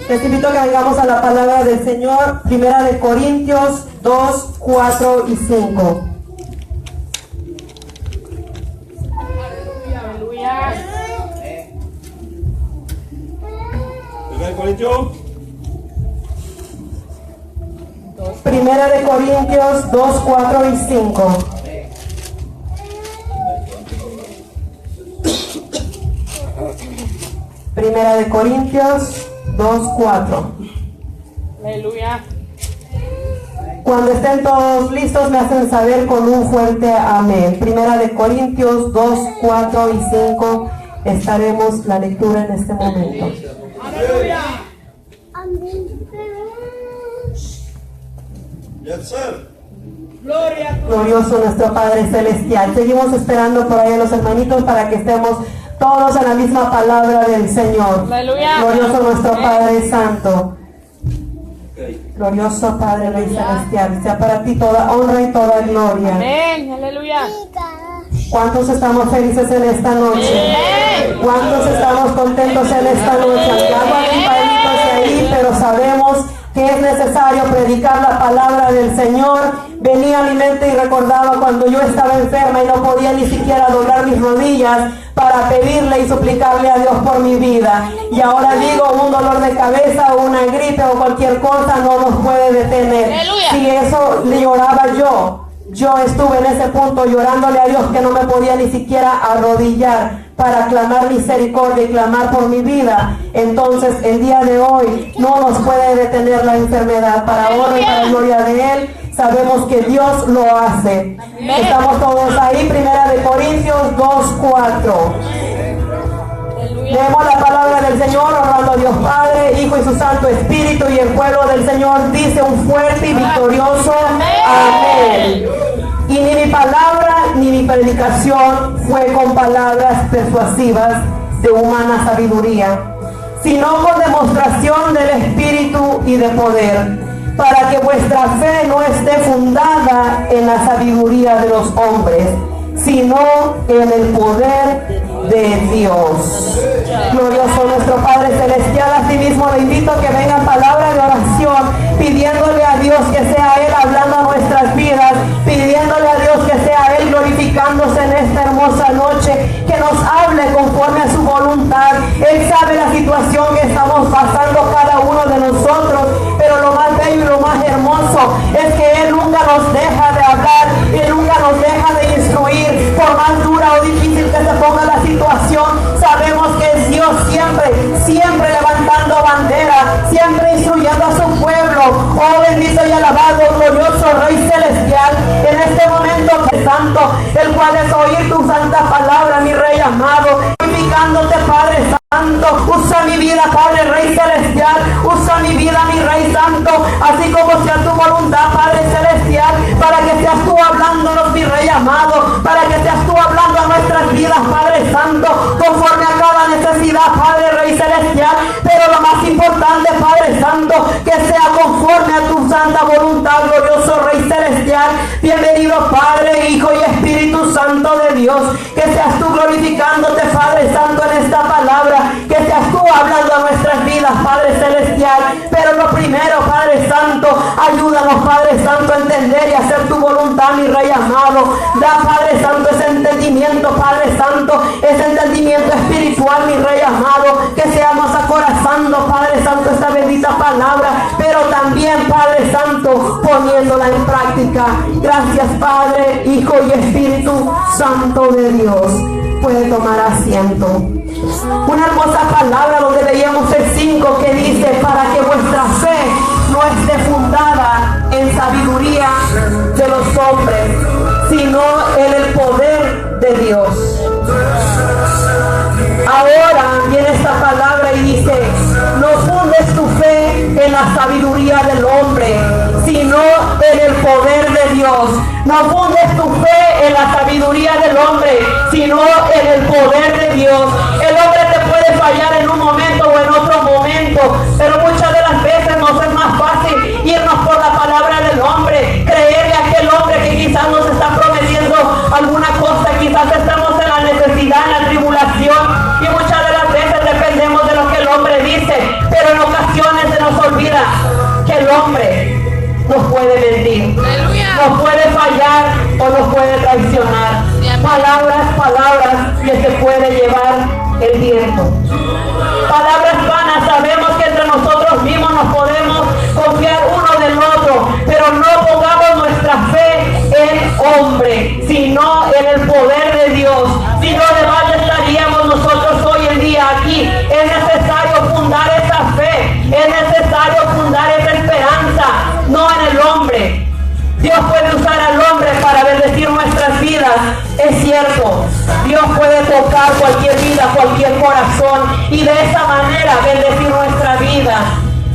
Les invito a que vengamos a la palabra del Señor, Primera de Corintios 2, 4 y 5. Aleluya. Primera de Corintios. Primera de Corintios 2, 4 y 5. Primera de Corintios 2, 4. Aleluya. Cuando estén todos listos me hacen saber con un fuerte amén. Primera de Corintios 2, 4 y 5. Estaremos la lectura en este momento. Aleluya. Yes, sir. Gloria a tu Glorioso nuestro Padre Celestial. Seguimos esperando por ahí a los hermanitos para que estemos todos en la misma palabra del Señor. Aleluya. Glorioso nuestro Padre Santo. Glorioso Padre Rey Celestial. Sea para ti toda honra y toda gloria. Amén. Aleluya. ¿Cuántos estamos felices en esta noche? Amén. ¿Cuántos estamos contentos en esta noche? Aunque algo agitaditos ahí, pero sabemos que es necesario predicar la palabra del Señor. Venía a mi mente y recordaba cuando yo estaba enferma y no podía ni siquiera doblar mis rodillas para pedirle y suplicarle a Dios por mi vida. Y ahora digo, un dolor de cabeza o una gripe o cualquier cosa no nos puede detener. Aleluya. Si eso le lloraba yo estuve en ese punto llorándole a Dios que no me podía ni siquiera arrodillar para clamar misericordia y clamar por mi vida. Entonces el día de hoy no nos puede detener la enfermedad. Para honra y para gloria de Él, sabemos que Dios lo hace. Estamos todos ahí, Primera de Corintios 2, 4. Leemos la palabra del Señor, honrando a Dios Padre, Hijo y su Santo Espíritu, y el pueblo del Señor dice un fuerte y victorioso amén. Y ni mi palabra ni mi predicación fue con palabras persuasivas de humana sabiduría, sino con demostración del Espíritu y de poder, para que vuestra fe no esté fundada en la sabiduría de los hombres, sino en el poder de Dios. Glorioso nuestro Padre Celestial. Asimismo le invito a que vengan palabras de oración, pidiéndole a Dios que sea Él hablando a nuestras vidas, pidiéndole a Dios que sea Él glorificándose en esta hermosa noche, que nos hable conforme a su voluntad. Él sabe la situación que estamos pasando cada uno de nosotros, pero lo más bello y lo más hermoso es que Él nunca nos deja de hablar, Él nunca nos deja de instruir, por más dura o difícil que se ponga la situación. Sabemos que es Dios siempre levantando bandera, siempre instruyendo a su pueblo. Oh bendito y alabado, glorioso Rey Celestial, en este momento santo, el cual es oír tu santa palabra, mi Rey amado, glorificándote, Padre Santo. Usa mi vida, Padre Rey Celestial, usa mi vida, mi Rey Santo, así como sea tu voluntad, Padre Celestial, para que seas tú hablándonos, mi Rey amado, para que seas tú hablando a nuestras vidas, Padre Santo, conforme a cada necesidad, Padre Rey Celestial, pero lo más importante, Padre Santo, que sea conforme a tu santa voluntad, glorioso Rey Celestial. Bienvenido, Padre, Hijo y Espíritu Santo de Dios, que seas tú glorificándote, Padre Santo, en esta palabra, que seas tú hablando a nuestras vidas, Padre Celestial. Pero lo primero, Padre Santo, ayúdanos, Padre Santo, a entender y hacer tu voluntad, mi Rey amado. Da, Padre Santo, ese entendimiento, Padre Santo, ese entendimiento espiritual, mi Rey amado, que seamos acorazando, Padre Santo, esta bendita palabra, pero también, Padre Santo, poniéndola en práctica. Gracias, Padre, Hijo y Espíritu Santo de Dios. Puede tomar asiento. Una hermosa palabra donde leíamos el 5 que dice: para que vuestra fe no esté fundada en sabiduría de los hombres, sino en el poder de Dios. Ahora viene esta palabra y dice: no fundes tu fe en la sabiduría del hombre, sino en el poder de Dios. No fundes tu fe en la sabiduría del hombre, sino en el poder de Dios. El hombre te puede fallar en un momento o en otro momento, pero muchas de las veces nos es más fácil irnos por la palabra del hombre, creerle a aquel hombre que quizás nos está prometiendo alguna cosa, quizás estamos en la necesidad, en la tribulación, y muchas de las veces dependemos de lo que el hombre dice, pero en ocasiones olvida que el hombre nos puede mentir, nos puede fallar o nos puede traicionar. Palabras que se puede llevar el viento. Palabras vanas, sabemos que entre nosotros mismos nos podemos confiar uno del otro, pero no pongamos nuestra fe en hombre, sino en el poder de Dios. Si no, de más estaríamos nosotros hoy en día aquí. Es necesario fundar esa fe, es necesario fundar esa esperanza, no en el hombre. Dios puede usar al hombre para bendecir nuestras vidas, es cierto. Dios puede tocar cualquier vida, cualquier corazón y de esa manera bendecir nuestra vida.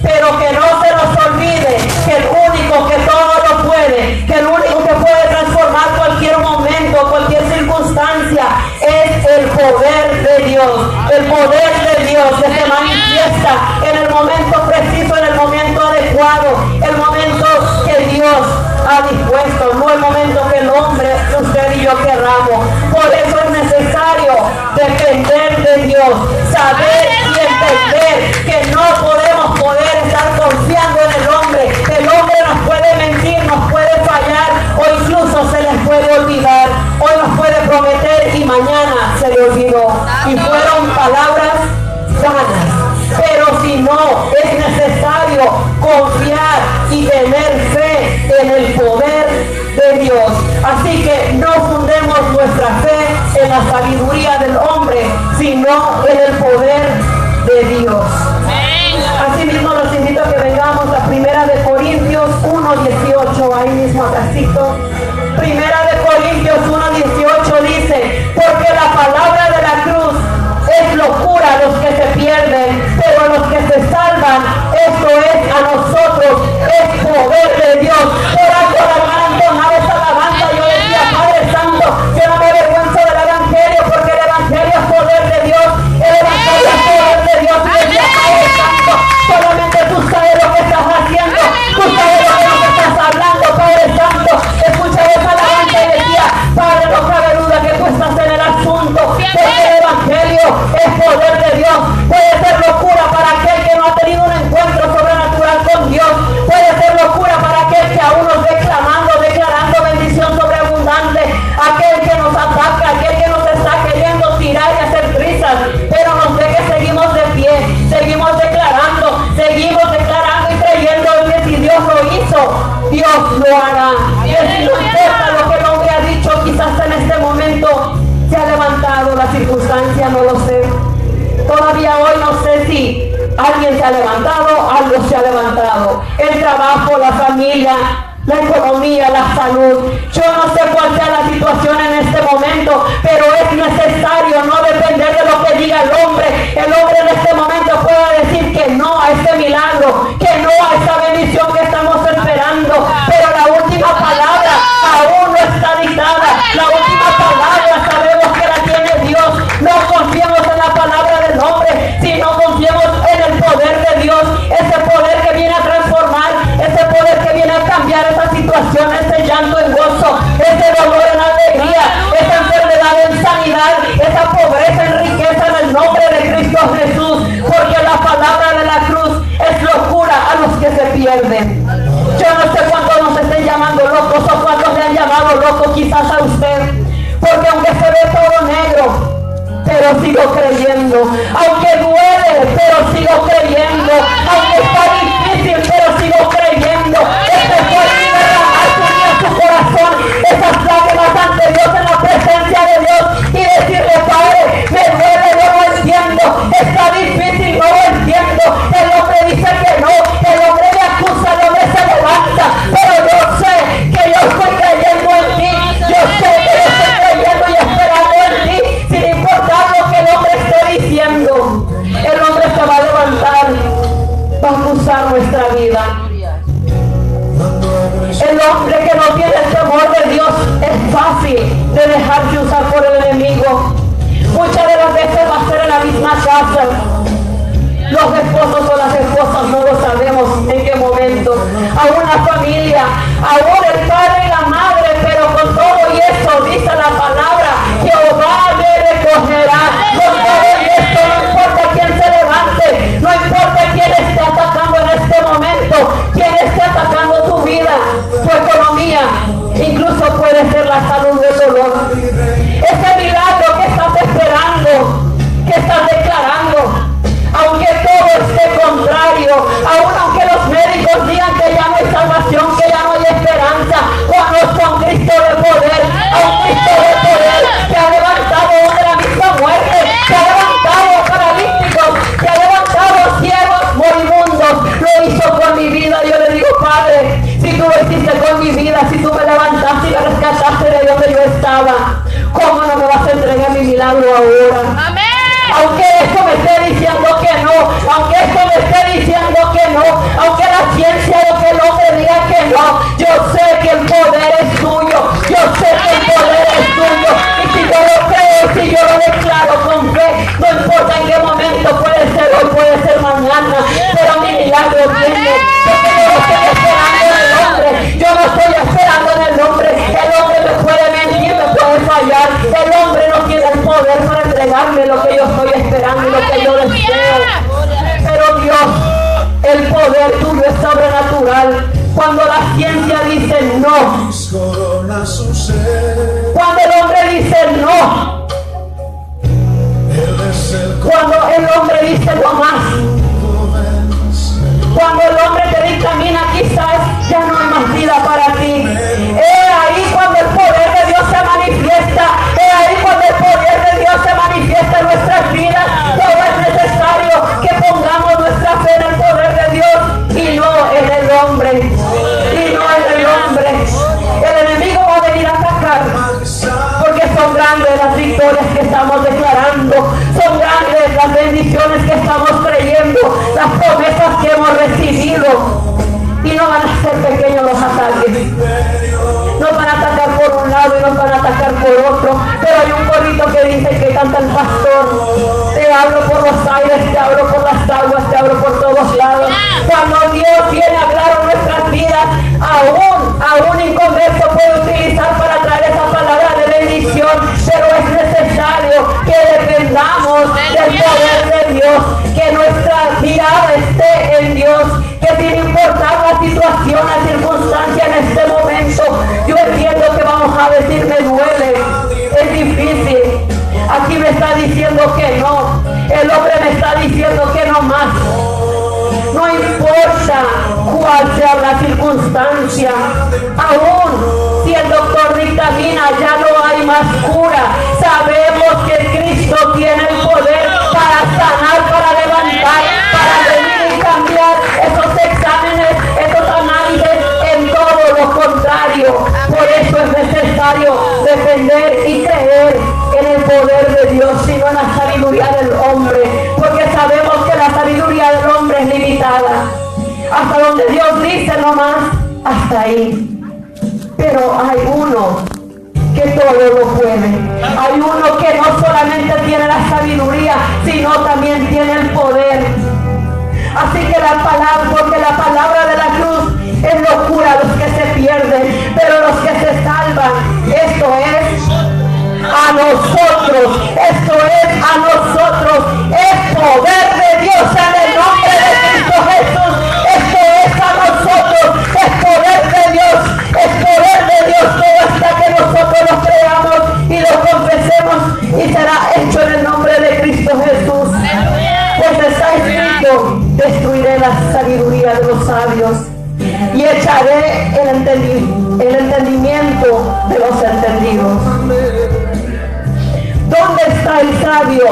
Pero que no se nos olvide que el único que todo lo puede, que el único que puede transformar cualquier momento, cualquier circunstancia, es el poder de Dios. El poder de Dios que se manifiesta en el momento preciso, en el momento adecuado, el momento que Dios ha dispuesto, no el momento que el hombre, usted y yo querramos. Por eso es necesario depender de Dios, saber y entender que no podemos estar confiando en el hombre. El hombre nos puede mentir, nos puede fallar o incluso se les puede olvidar. Hoy nos puede prometer y mañana se le olvidó. Y fueron palabras vanas. Pero si no, es necesario confiar y tener fe en el poder de Dios. Así que no fundemos nuestra fe en la sabiduría del hombre, sino en el poder de Dios. Asimismo los invito a que vengamos a 1 Corintios 1:18, ahí mismo atrásito. 1 Corintios 1:18 dice: porque la palabra de la cruz es locura a los que se pierden, pero a los que se salvan, esto es a nosotros, es poder de Dios. Por algo la hermana entonaba esa alabanza. Yo decía: Padre Santo, yo no me avergüenzo del Evangelio, porque el Evangelio es poder de Dios, el Evangelio es poder de Dios. Y decía: Padre Santo, solamente tú sabes lo que estás haciendo, tú sabes lo que nos estás hablando, Padre Santo. Escucha esa alabanza y decía: Padre, no cabe duda que tú estás en el asunto, porque el Evangelio es poder de Dios. Puede ser locura para aquel que no ha tenido un encuentro sobrenatural con Dios, puede ser locura para aquel que aún nos ve clamando, declarando bendición sobreabundante, aquel que nos ataca, aquel que nos está queriendo tirar y hacer trizas, pero nos ve que seguimos de pie, seguimos declarando y creyendo en que si Dios lo hizo, Dios lo hará. Que si no importa lo que el hombre ha dicho, quizás en este momento se ha levantado la circunstancia, no lo sé. Todavía hoy no sé si alguien se ha levantado, algo se ha levantado. El trabajo, la familia, la economía, la salud. Yo no sé cuál sea la situación en este momento, pero es necesario no depender de lo que diga el hombre. El hombre en este momento puede decir que no a este milagro, que no a esta bendición que estamos esperando, pero la última palabra aún no está dictada. La última palabra sabemos que la tiene Dios. No confiemos en la palabra del hombre, sino confiemos en el poder de Dios, ese poder que viene a transformar, ese poder que viene a cambiar esa situación, ese llanto en gozo, ese dolor en alegría, esa enfermedad en sanidad, esa pobreza en riqueza, en el nombre de Cristo Jesús, porque la palabra de la cruz es locura a los que se pierden. Yo no sé cuántos nos estén llamando locos o cuántos le han llamado locos quizás a usted, porque aunque se ve todo negro, pero sigo creyendo, aunque duele, pero sigo creyendo, aunque está difícil, pero sigo creyendo. Este fuerte derramar su corazón, esas lágrimas ante Dios, en la presencia de Dios, y decirle: Padre, me duele, yo no entiendo, está difícil, no lo entiendo. El hombre dice que no, el hombre me acusa, el hombre se levanta, pero yo sé que yo estoy creyendo en ti, yo sé que yo estoy creyendo y esperando en ti, sin importar lo que el hombre esté diciendo. El hombre se va a levantar, va a acusar nuestra vida. El hombre que no tiene el temor de Dios es fácil de dejarse usar por el enemigo. Muchas de las veces va a ser en la misma casa. Los esposos o las esposas no lo sabemos en qué momento. Aún la familia, aún el padre y la madre, pero con todo y eso dice la palabra: Jehová me recogerá. Con todo y esto no importa quién se levante, no importa quién esté atacando en este momento. a un Cristo de poder, que ha levantado de la misma muerte, que ha levantado paralíticos, que ha levantado ciegos, moribundos. Lo hizo con mi vida. Yo le digo, Padre, si tú lo hiciste con mi vida, si tú me levantaste y me rescataste de donde yo estaba, ¿cómo no me vas a entregar mi milagro ahora? Amén. Aunque esto me esté diciendo que no, aunque esto me esté diciendo que no, aunque la ciencia o que el hombre diga que no, yo sé que el poder es tuyo, yo sé que el poder es tuyo, y si yo lo creo, si yo lo declaro con fe, no importa en qué momento, puede ser hoy, puede ser mañana, pero mi milagro viene, porque yo no estoy esperando en el hombre, yo no estoy esperando en el hombre me puede mentir, me puede fallar, el hombre no tiene el poder para entregarme lo que yo estoy esperando y lo que yo deseo, pero Dios, el poder tuyo es sobrenatural. Cuando la ciencia dice no, cuando el hombre dice no, cuando el hombre dice no más, cuando el hombre te dictamina quizás ya no hay más vida para ti, ahí cuando el poder de Dios se manifiesta, ahí cuando el poder de Dios se manifiesta en nuestras vidas. Todo es necesario que pongamos nuestra fe en el poder de Dios y no en el hombre, y no en el hombre. El enemigo va a venir a atacar, porque son grandes las victorias que estamos declarando, son grandes las bendiciones que estamos creyendo, las promesas que hemos recibido, y no van a ser pequeños los ataques. Nos van a atacar por un lado y nos van a atacar por otro, pero hay un corito que dice que canta el pastor: te hablo por los aires, te hablo por las aguas, te hablo por todos lados. Cuando Dios viene a hablar en nuestras vidas, aún inconverso puede utilizar para traer esa palabra de bendición, pero es necesario que dependamos del poder de Dios, que nuestra mirada esté en Dios, que sin importar la situación, la circunstancia en este momento, yo entiendo que vamos a decir me duele, es difícil, aquí me está diciendo que no, el hombre me está diciendo que no más. No importa cuál sea la circunstancia, aún si el doctor dictamina ya no hay más cura, sabemos que Cristo tiene el poder para sanar, para levantar, para venir y cambiar esos exámenes, esos análisis en todo lo contrario. Por eso es necesario depender y creer en el poder de Dios, sino en la sabiduría del hombre, porque sabemos que la sabiduría del hombre es limitada. Hasta donde Dios dice nomás, hasta ahí. Pero hay uno que todo lo puede. Hay uno que no solamente tiene la sabiduría, sino también tiene el poder. Así que porque la palabra de la cruz es locura a los que se pierden, pero los que se salvan, esto es a nosotros, es poder de Dios en el nombre de Cristo Jesús, esto es a nosotros, es poder de Dios, todo hasta que nosotros lo creamos y lo confesemos, y será hecho en el nombre de Cristo Jesús. Pues está escrito: destruiré la sabiduría de los sabios y echaré el entendimiento de los entendidos. ¿Dónde está el sabio?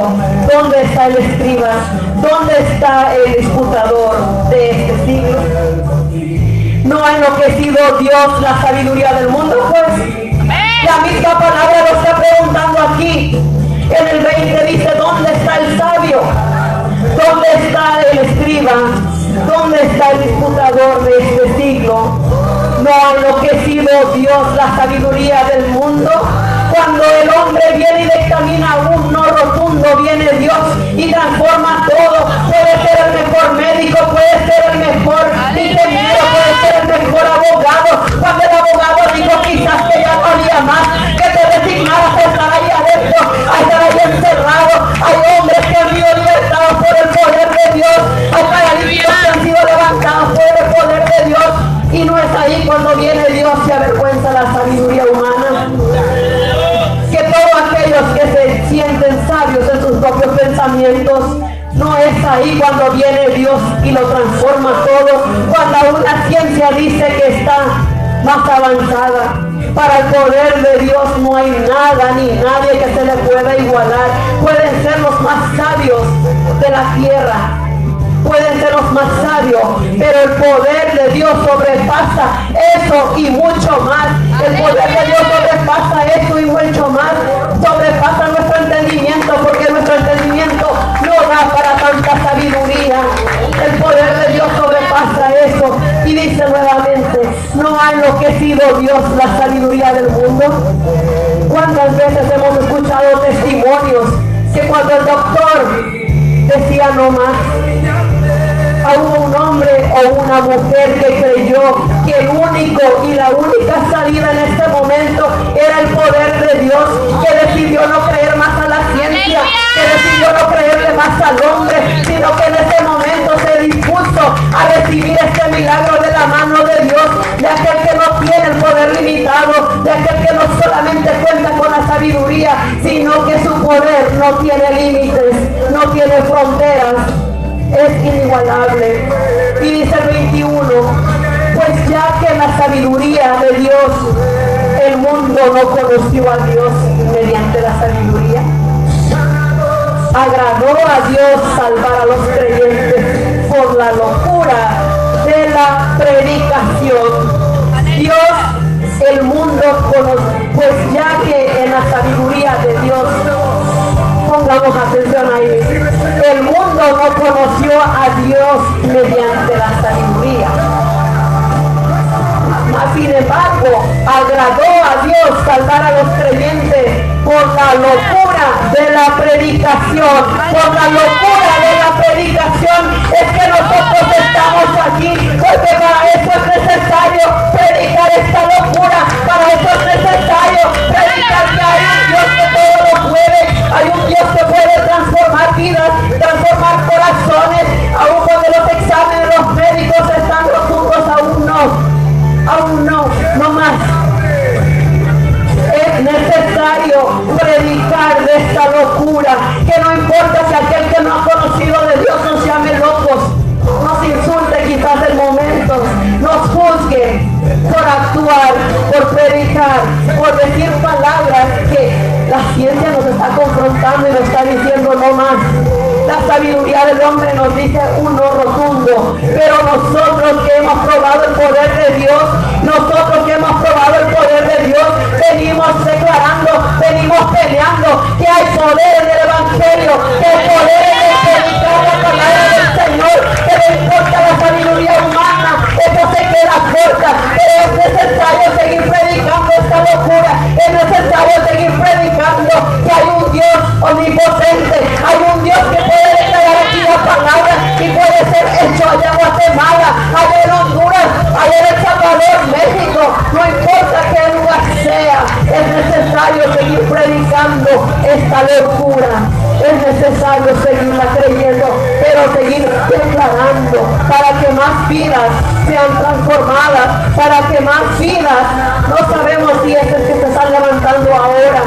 ¿Dónde está el escriba? ¿Dónde está el disputador de este siglo? ¿No ha enloquecido Dios la sabiduría del mundo? Pues la misma palabra lo está preguntando aquí. En el 20 dice: ¿dónde está el sabio? ¿Dónde está el escriba? ¿Dónde está el disputador de este siglo? ¿No ha enloquecido Dios la sabiduría del mundo? Cuando el hombre viene y dictamina un no rotundo, viene Dios y transforma todo. Puede ser el mejor médico, puede ser el mejor ingeniero, puede ser el mejor abogado. Cuando el abogado dijo quizás que ya no había más, que te resignaras a estar ahí adentro, a estar ahí encerrado. Hay hombres que han sido libertados por el poder de Dios, hay paralíticos que han sido levantados por el poder de Dios. Y no es ahí cuando viene Dios y avergüenza la sabiduría humana. Que todos aquellos que se sienten sabios en sus propios pensamientos, no es ahí cuando viene Dios y lo transforma todo. Cuando una ciencia dice que está más avanzada, Para el poder de Dios no hay nada ni nadie que se le pueda igualar. Pueden ser los más sabios de la tierra, pueden ser los más sabios, pero el poder de Dios sobrepasa eso y mucho más. El poder de Dios sobrepasa eso y mucho más. Sobrepasa nuestro entendimiento, porque nuestro entendimiento no da para tanta sabiduría. El poder de Dios sobrepasa eso. Y dice nuevamente, no ha enloquecido Dios la sabiduría del mundo. ¿Cuántas veces hemos escuchado testimonios que cuando el doctor decía no más, hubo un hombre o una mujer que creyó que el único y la única salida en este momento era el poder de Dios, que decidió no creer más a la ciencia, que decidió no creerle más al hombre, sino que en ese momento se dispuso a recibir este milagro de la mano de Dios, de aquel que no tiene el poder limitado, de aquel que no solamente cuenta con la sabiduría, sino que su poder no tiene límites, no tiene fronteras. Es inigualable. Y dice el 21, pues ya que la sabiduría de Dios, el mundo no conoció a Dios mediante la sabiduría, agradó a Dios salvar a los creyentes por la locura de la predicación. Dios, el mundo conoció, pues ya que en la sabiduría de Dios, pongamos atención ahí, el mundo no conoció a Dios mediante la sabiduría. Mas sin embargo, agradó a Dios salvar a los creyentes por la locura de la predicación. Por la locura de la predicación es que nosotros estamos aquí, porque para eso es necesario predicar esta locura. Para eso es necesario predicar que hay un Dios que todo lo puede. Hay un Dios que puede transformar vidas, transformar corazones. Aún cuando los exámenes de los médicos están rotundos, aún no más. Es necesario predicar de esta locura, que no importa si aquel que no ha conocido de Dios nos llame locos, nos insulte quizás el momento, nos juzgue por actuar, por predicar, por decir palabras que la ciencia nos está confrontando y nos está diciendo no más. La sabiduría del hombre nos dice un no rotundo, pero nosotros que hemos probado el poder de Dios, nosotros que hemos probado el poder de Dios, venimos declarando, venimos peleando que hay poder en el Evangelio, que hay poder en predicar la palabra del Señor, que no importa la sabiduría humana, eso se queda corta, pero es necesario seguir predicando esta locura, es necesario seguir predicando que hay un Dios omnipotente, hay un Dios que puede declarar aquí la palabra y puede ser hecho allá en Guatemala, allá en Honduras, allá en El Salvador, México, no importa qué lugar sea, es necesario seguir predicando esta locura, es necesario seguirla creyendo, pero seguir declarando para que más vidas sean transformadas, para que más vidas, no sabemos si es el que se están levantando ahora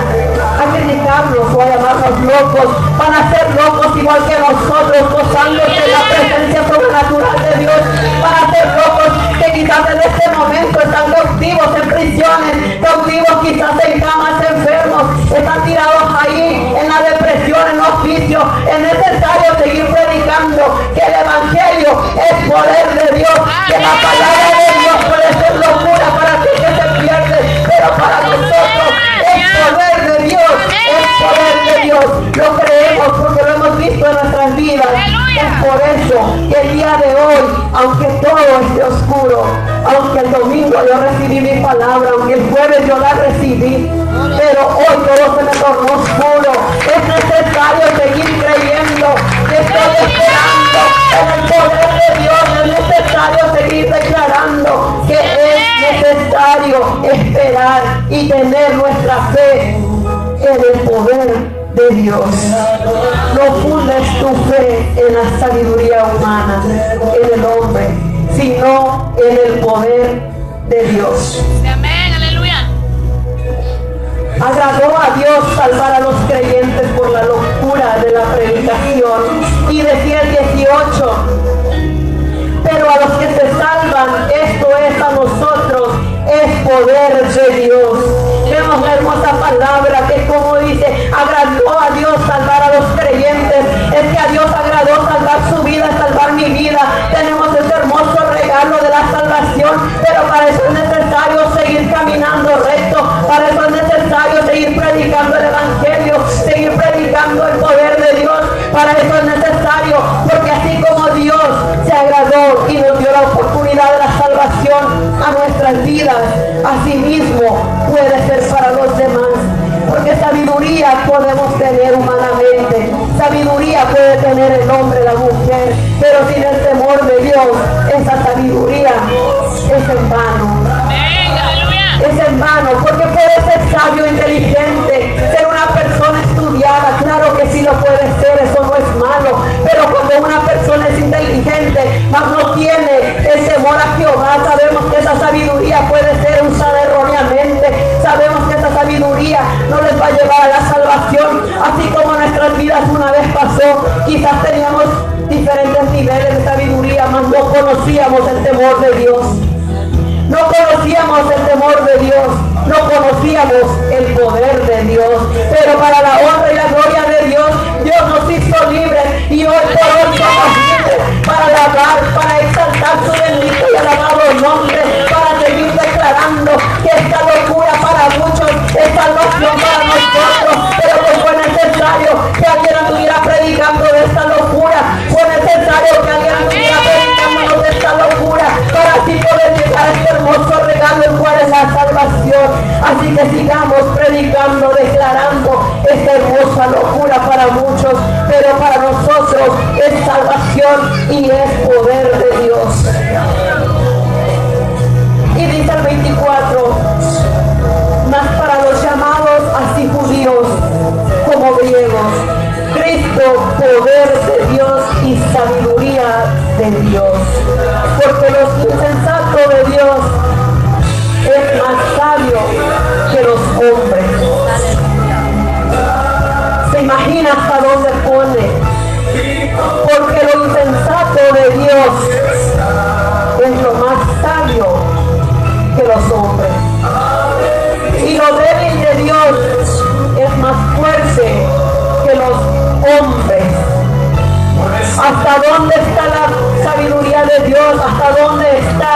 a criticarnos o a llamarnos locos, van a ser locos igual que nosotros, gozándose de la presencia sobrenatural de Dios, van a ser locos que quizás en este momento están cautivos en prisiones, cautivos quizás en camas, enfermos, están tirados ahí en la depresión, en los vicios. Es necesario seguir predicando que el Evangelio es poder de Dios, que la palabra de Dios puede ser locura para ti que se pierde, pero para nosotros es poder de Dios, es poder de Dios. Lo creemos porque lo hemos visto en nuestras vidas. Es por eso que el día de hoy, aunque todo esté oscuro, aunque el domingo yo recibí mi palabra, aunque el jueves yo la recibí, pero hoy todo se me tornó oscuro, es necesario seguir creyendo que estoy esperando en el poder de Dios, es necesario seguir declarando que es necesario esperar y tener nuestra fe en el poder de Dios. No fundes tu fe en la sabiduría humana, en el hombre, sino en el poder de Dios. Amén, aleluya. Agradó a Dios salvar a los creyentes por la locura de la predicación. Y decía el 18, pero a los que se salvan, esto es a nosotros, es poder de Dios. palabra, que como dice, agradó a Dios salvar a los creyentes. Es que a Dios agradó salvar su vida, salvar mi vida. Tenemos ese hermoso regalo de la salvación, pero para eso es necesario seguir caminando recto, para eso es necesario seguir predicando el evangelio, seguir predicando el poder de Dios. Para eso es necesario, porque así como Dios se agradó y nos dio la oportunidad de la salvación a nuestras vidas, así mismo puede ser para los demás. Porque sabiduría podemos tener humanamente, sabiduría puede tener el hombre, la mujer, pero sin el temor de Dios, esa sabiduría es en vano. Es en vano, porque puede ser sabio, inteligente, ser una persona estudiada, claro que sí lo puede ser, eso no es malo, pero cuando una persona es inteligente, mas no tiene el temor a Jehová, sabemos que esa sabiduría puede ser usada erróneamente, sabemos que esa sabiduría no les va a llevar a la salvación, así como nuestras vidas una vez pasó, quizás teníamos diferentes niveles de sabiduría, mas no conocíamos el temor de Dios. No conocíamos el temor de Dios, no conocíamos el poder de Dios, pero para la honra y la gloria de Dios, Dios nos hizo libres y hoy por hoy somos libres para alabar, para exaltar su bendito y alabado nombre, para seguir declarando que esta locura para muchos es salvación para nosotros, pero que fue necesario que alguien estuviera predicando de esta locura, fue necesario que alguien estuviera predicando de esta locura, para así poder llegar a este hermoso regalo el cual es la salvación. Así que sigamos predicando, declarando esta hermosa locura para muchos, pero para nosotros es salvación y es poder de Dios. Y dice el 24, mas para los llamados, así judíos como griegos, Cristo, poder de Dios y sabiduría de Dios. Porque los insensatos de Dios es más sabio que los hombres. ¿Se imagina hasta dónde pone? Porque lo insensato de Dios es lo más sabio que los hombres. Y lo débil de Dios es más fuerte que los hombres. ¿Hasta dónde está la sabiduría de Dios? ¿Hasta dónde está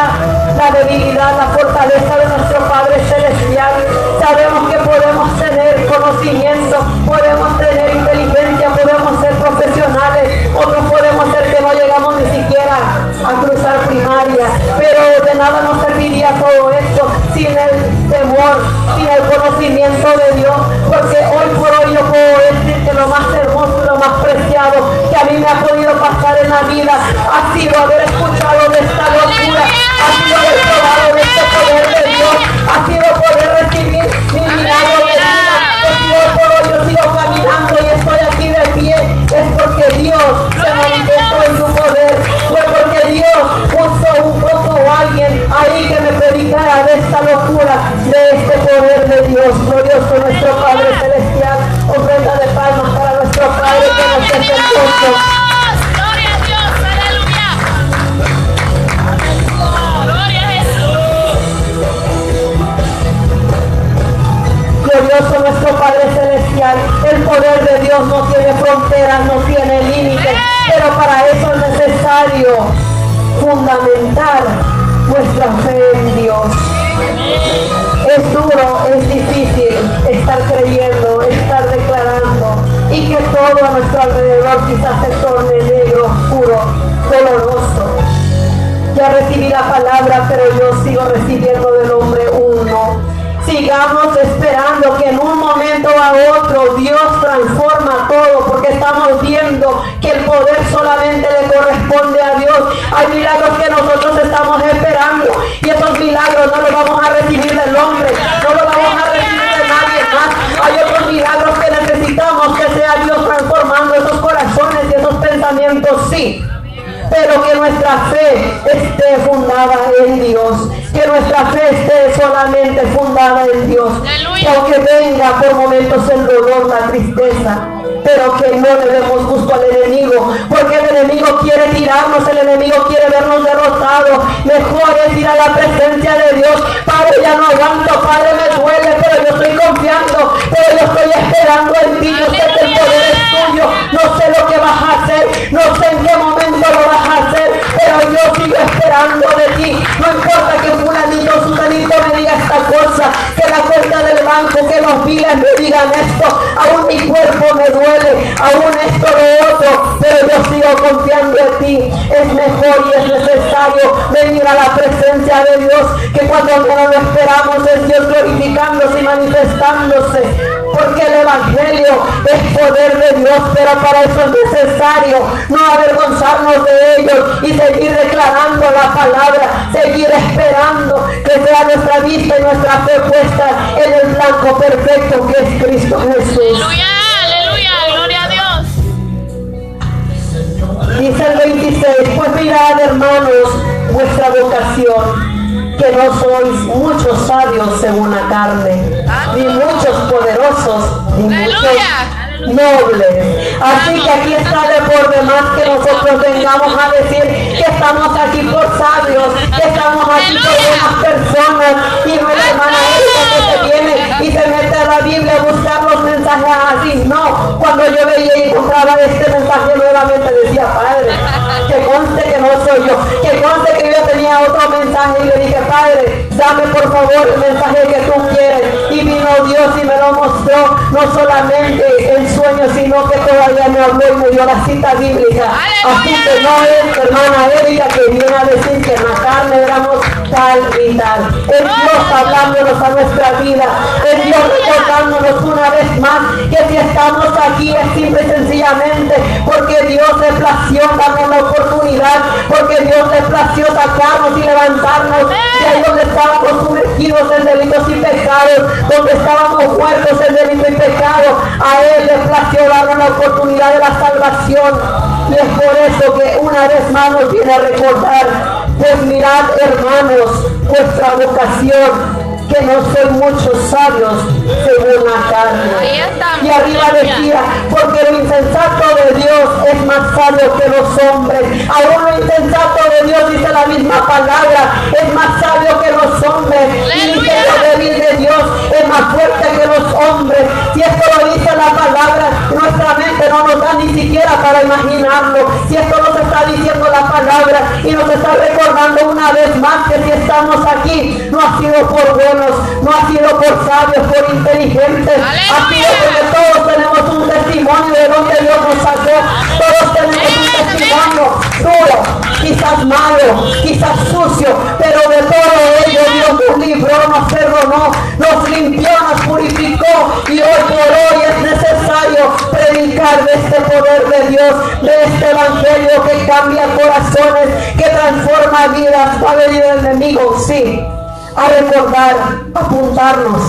la debilidad, la fortaleza de nuestro Padre Celestial? Sabemos que podemos tener conocimiento, podemos tener inteligencia, podemos ser profesionales, otros podemos ser que no llegamos ni siquiera a cruzar primaria, pero de nada nos serviría todo esto sin el temor, sin el conocimiento de Dios, porque hoy por hoy yo puedo decir que lo más hermoso y lo más preciado que a mí me ha podido pasar en la vida ha sido haber escuchado de esta locura, ha sido haber probado de este poder de Dios, ha sido poder recibir mi milagro de vida. Y hoy por hoy yo sigo caminando y estoy aquí de pie, es porque Dios se manifestó en su poder, fue porque Dios puso a alguien ahí que me predicara de esta locura, de este poder de Dios. Glorioso nuestro Padre Celestial, ofrenda de palmas para nuestro Padre que nos es hermoso. Glorioso nuestro Padre Celestial, el poder de Dios no tiene fronteras, no tiene límites, pero para eso es necesario fundamentar nuestra fe en Dios. Es duro, es difícil estar creyendo, estar declarando y que todo a nuestro alrededor quizás se torne negro, oscuro, doloroso. Ya recibí la palabra, pero yo sigo recibiendo del hombre uno. Sigamos esperando que en un momento a otro Dios transforma todo, porque estamos viendo que el poder solamente le corresponde a Dios. Hay milagros que nosotros estamos esperando y esos milagros no los vamos a recibir del hombre, no los vamos a recibir de nadie más. Hay otros milagros que necesitamos que sea Dios transformando esos corazones y esos pensamientos, sí. Pero que nuestra fe esté fundada en Dios, que nuestra fe esté solamente fundada en Dios. Que aunque venga por momentos el dolor, la tristeza, pero que no le demos gusto al enemigo, porque el enemigo quiere tirarnos, el enemigo quiere vernos derrotados. Mejor es ir a la presencia de Dios. Padre, ya no aguanto, Padre, me duele, pero yo estoy confiando, esperando en ti. Yo sé que el poder es tuyo. No sé lo que vas a hacer, no sé en qué momento lo vas a hacer, pero yo sigo esperando de ti. No importa que fulanito o sutanito me diga esta cosa, que la cuenta del banco, que los biles me digan esto, aún mi cuerpo me duele, aún esto lo otro, pero yo sigo confiando en ti. Es mejor y es necesario venir a la presencia de Dios, que cuando menos lo esperamos es Dios glorificándose y manifestándose, porque el Evangelio es poder de Dios, pero para eso es necesario no avergonzarnos de ellos y seguir declarando la palabra, seguir esperando que sea nuestra vista y nuestra fe puesta en el blanco perfecto que es Cristo Jesús. Aleluya, aleluya, gloria a Dios. Dice el 26, pues mirad, hermanos, vuestra vocación, que no sois muchos sabios según la carne, ni muchos poderosos, ni muchos nobles. Así que aquí está de por demás que nosotros vengamos a decir que estamos aquí por sabios, que estamos aquí por buenas personas, y no es la hermana Erika que se viene y se mete a la Biblia a buscar los mensajes así. No, cuando yo veía y encontraba este mensaje nuevamente decía, Padre, que conste que no soy yo, que conste que yo tenía otro mensaje, y le dije, Padre, dame por favor el mensaje que tú quieres. Y vino Dios y me lo mostró, no solamente en sueños, sino que todavía me habló y me dio la cita bíblica. Así que no es hermana Erika que viene a decir que en la carne éramos tal y tal. Es Dios hablándonos a nuestra vida, es Dios recordándonos una vez más que si estamos aquí es simple y sencillamente porque Dios le plació darnos la oportunidad, porque Dios le plació sacarnos y levantarnos de ahí donde estábamos sumergidos en delitos y pecados, donde estábamos muertos en delitos y pecados. A Él le plació darnos la oportunidad de la salvación, y es por eso que una vez más nos viene a recordar, pues mirad, hermanos, vuestra vocación, que no soy muchos sabios según la carne. Y arriba decía, porque lo insensato de Dios es más sabio que los hombres. Aún lo insensato de Dios, dice la misma palabra, es más sabio que los hombres. Y dice lo débil de Dios es más fuerte que los hombres. Si esto lo dice la palabra, nuestra mente no nos da ni siquiera para imaginarlo. Si esto nos está diciendo la palabra y nos está recordando una vez más que si estamos aquí, no ha sido por buenos, no ha sido por sabios, por inteligentes, ha sido porque todos tenemos un testimonio de donde Dios nos sacó. Todos tenemos un testimonio duro, quizás malo, quizás sucio, pero de todo ello Dios nos libró, nos perdonó, nos limpió, nos purificó, y hoy por hoy es necesario predicar de este poder de Dios, de este evangelio que cambia corazones, que transforma vidas. Va a venir el enemigo, sí, a recordar, a apuntarnos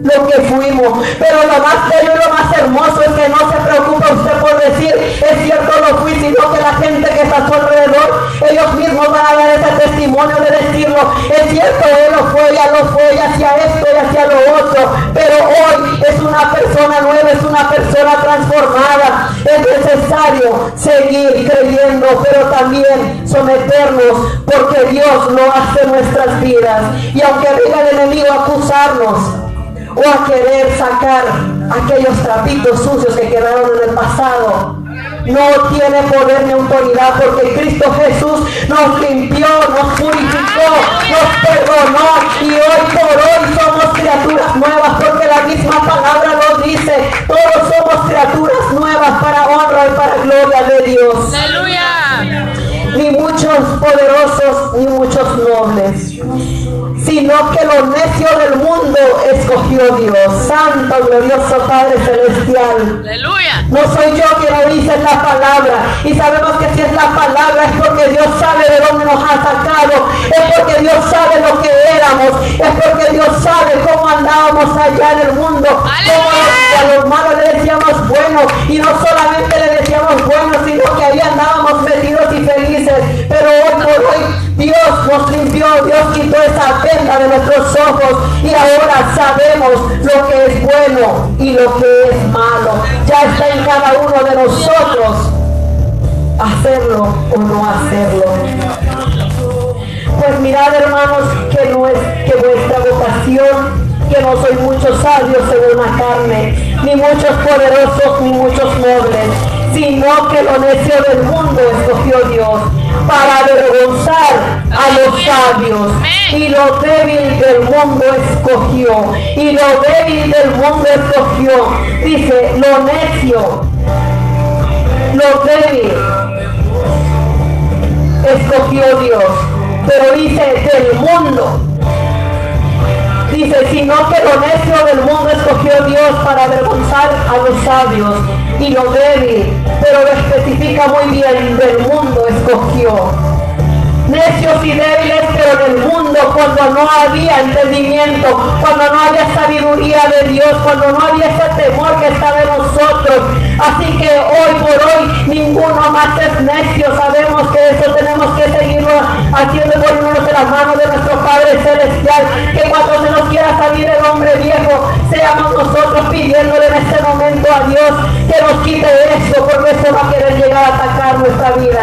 lo que fuimos, pero lo más bello y lo más hermoso es que no se preocupa usted por decir, es cierto lo fui, sino que la gente que está a su alrededor, ellos mismos van a dar ese testimonio de decirlo, es cierto, él lo fue, y hacia esto y hacia lo otro, pero hoy es una persona nueva, es una persona transformada. Es necesario seguir creyendo, pero también someternos, porque Dios lo hace en nuestras vidas. Y aunque venga el enemigo a acusarnos o a querer sacar aquellos trapitos sucios que quedaron en el pasado, no tiene poder ni autoridad, porque Cristo Jesús nos limpió, nos purificó, nos perdonó, y hoy por hoy somos criaturas nuevas, porque la misma palabra nos dice, todos somos criaturas nuevas para honra y para gloria de Dios. Aleluya. Ni muchos poderosos ni muchos nobles, sino que lo necio del mundo escogió Dios. Santo, glorioso Padre Celestial. Aleluya. No soy yo quien lo dice en la palabra, y sabemos que si es la palabra es porque Dios sabe de dónde nos ha sacado, es porque Dios sabe lo que éramos, es porque Dios sabe cómo andábamos allá en el mundo, cómo a los malos le decíamos bueno, y no solamente le decíamos bueno, sino que ahí andábamos metidos y felices. Pero hoy por hoy Dios nos limpió, Dios quitó esa venda de nuestros ojos, y ahora sabemos lo que es bueno y lo que es malo. Ya está en cada uno de nosotros hacerlo o no hacerlo. Pues mirad, hermanos, que vuestra vocación, que no soy muchos sabios según la carne, ni muchos poderosos, ni muchos nobles, sino que lo necio del mundo escogió Dios para avergonzar a los sabios, y lo débil del mundo escogió, y lo débil del mundo escogió. Dice, lo necio, lo débil escogió Dios, pero dice del mundo. Dice, sino que lo necio del mundo escogió Dios para avergonzar a los sabios, y lo débil, pero lo especifica muy bien, del mundo escogió. Necios y débiles, pero del mundo, cuando no había entendimiento, cuando no había sabiduría de Dios, cuando no había ese temor que está de nosotros. Así que hoy por hoy ninguno más es necio. Sabemos que eso tenemos que seguirlo haciendo, poniéndonos en las manos de nuestro Padre Celestial, que cuando se nos quiera salir el hombre viejo, seamos nosotros pidiéndole en este momento a Dios que nos quite eso, porque eso va a querer llegar a atacar nuestra vida.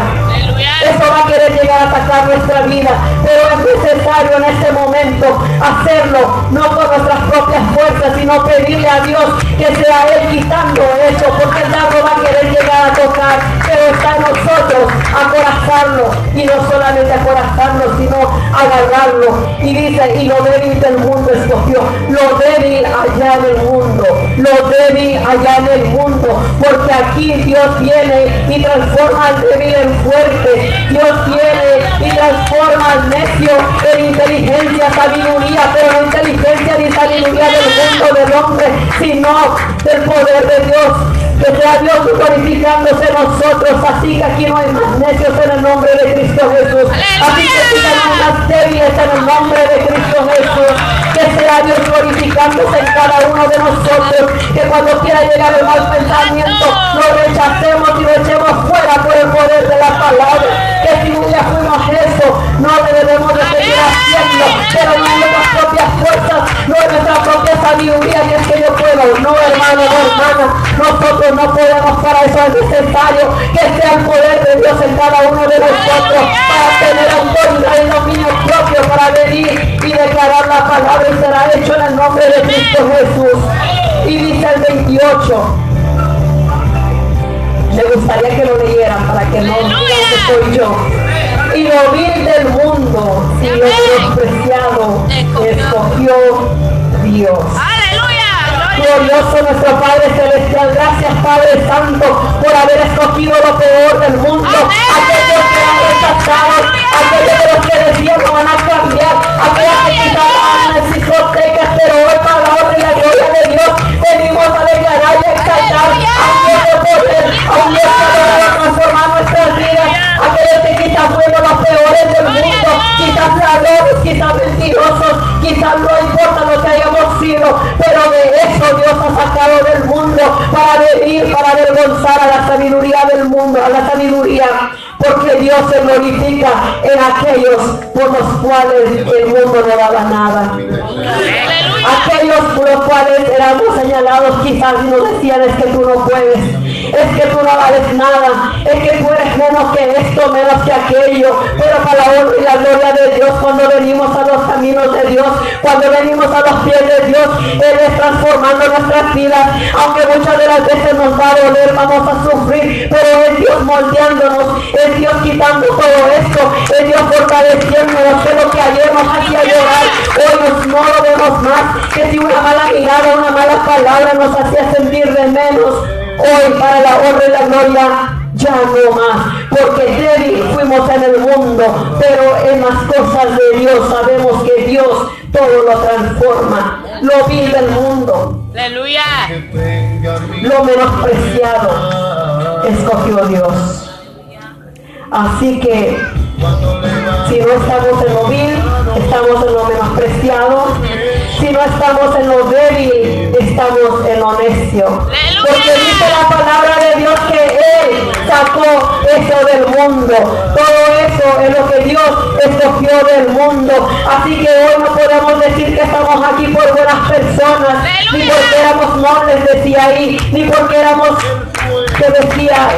Eso va a querer llegar a atacar nuestra vida, pero es necesario en este momento hacerlo, no con nuestras propias fuerzas, sino pedirle a Dios que sea Él quitando eso, porque el diablo va a querer llegar a tocar, pero está en nosotros acorazarlo, y no solamente acorazarlo, sino agarrarlo. Y dice, y lo débil del mundo escogió, lo débil allá en el mundo, lo débil allá en el mundo, porque aquí Dios viene y transforma al débil en fuerte. Dios viene y transforma al necio en inteligencia, sabiduría, pero no inteligencia ni sabiduría del mundo, del hombre, sino del poder de Dios. Que sea Dios glorificándose en nosotros. Así que aquí no hay más necios en el nombre de Cristo Jesús. Así que aquí no hay más débiles en el nombre de Cristo Jesús. Que sea Dios glorificándose en cada uno de nosotros. Que cuando quiera llegar el mal pensamiento, lo rechacemos y lo echemos fuera por el poder de la palabra. Que si un día fuimos eso, no le debemos de seguir haciendo, pero no en nuestras propias fuerzas, no en nuestra propia sabiduría, que es que yo puedo. No, hermano, no, hermana, nosotros no podemos. Para eso es necesario que sea el poder de Dios en cada uno de nosotros, para tener autoridad y dominio propio, para venir y declarar la palabra, y será hecho en el nombre de Cristo Jesús. Y dice el 28. Me gustaría que lo leyeran para que no digan que soy yo. Y lo vil del mundo y lo menospreciado escogió Dios. Glorioso nuestro Padre Celestial, gracias Padre Santo por haber escogido lo peor del mundo, aquellos que han rechazado, aquellos de los que decían no van a cambiar, aquellos que quizás han discotecas, pero hoy para la honra y la gloria de Dios venimos a declarar y a exaltar a Dios de poder, a un Dios que va a transformar nuestras vidas, aquellos que quizás fueron los peores del mundo, quizás ladrones, quizás mentirosos, quizás no importa lo que hayamos sido, pero de eso Dios ha sacado del mundo para venir, para avergonzar a la sabiduría del mundo, a la sabiduría, porque Dios se glorifica en aquellos por los cuales el mundo no daba nada. Aquellos por los cuales éramos señalados quizás y nos decían, es que tú no puedes, es que tú no vales nada, es que tú eres menos que esto, menos que aquello, pero para la honra y la gloria de Dios, cuando venimos a los caminos de Dios, cuando venimos a los pies de Dios, Él es transformando nuestras vidas, aunque muchas de las veces nos va a doler, vamos a sufrir, pero es Dios moldeándonos, es Dios quitando todo esto, es Dios fortaleciéndonos, que lo que ayer nos hacía llorar, hoy no lo vemos más, que si una mala mirada, una mala palabra nos hacía sentir de menos, hoy para la honra y la gloria ya no más, porque débil fuimos en el mundo, pero en las cosas de Dios sabemos que Dios todo lo transforma. Lo vil del mundo, Aleluya. lo menospreciado escogió Dios. Así que si no estamos en lo vil, estamos en lo menospreciado. Si no estamos en lo débil, estamos en lo necio. Porque dice la palabra de Dios que Él sacó eso del mundo. Todo eso es lo que Dios escogió del mundo. Así que hoy no podemos decir que estamos aquí por buenas personas, ni porque éramos nobles, decía ahí, ni porque éramos, que decía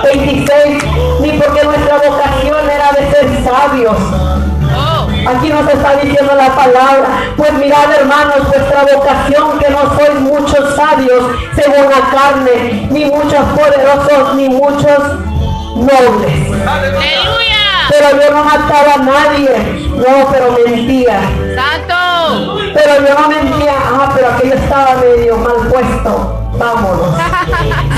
26, ni porque nuestra vocación era de ser sabios. Aquí Aquí nos está diciendo la palabra. Pues mirad, hermanos, vuestra vocación, que no sois muchos sabios según la carne, ni muchos poderosos, ni muchos nobles. Aleluya. Pero yo no mataba a nadie. No, pero mentía. Santo. Pero yo no mentía. Pero aquello estaba medio mal puesto. Vámonos.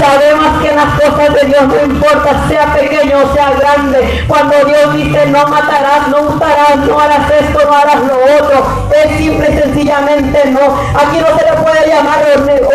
Sabemos que las cosas de Dios no importa, sea pequeño o sea grande. Cuando Dios dice no matarás, no hurtarás, no harás esto, no harás lo otro, es simple y sencillamente no. Aquí no se le puede llamar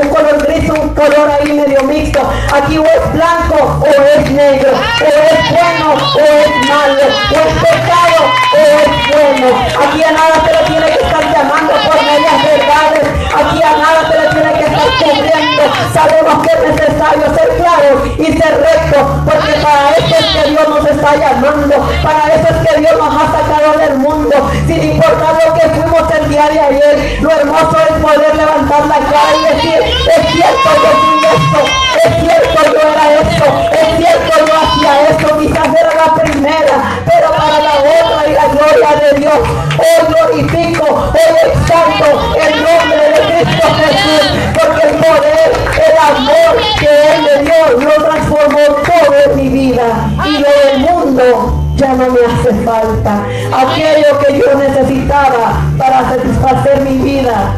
un color gris, un color ahí medio mixto. Aquí o es blanco o es negro, o es bueno o es malo, o es pecado o es bueno. Aquí a nada se le tiene que estar llamando por medias verdades. Aquí a nada se le tiene que estar cubriendo. Sabemos que es necesario ser claro y ser recto, porque para eso es que Dios nos está llamando, para eso es que Dios nos ha sacado del mundo, sin importar lo que fuimos el día de ayer. Lo hermoso es poder levantar la cara y decir, es cierto, yo fui esto, es cierto, yo era esto, es cierto, yo hacía esto, quizás era la primera, pero para la otra y la gloria de Dios, hoy glorifico, hoy exalto el nombre de Cristo Jesús, porque el poder, el amor que Él me dio, lo transformó todo en mi vida, y lo del mundo ya no me hace falta. Aquello que yo necesitaba para satisfacer mi vida,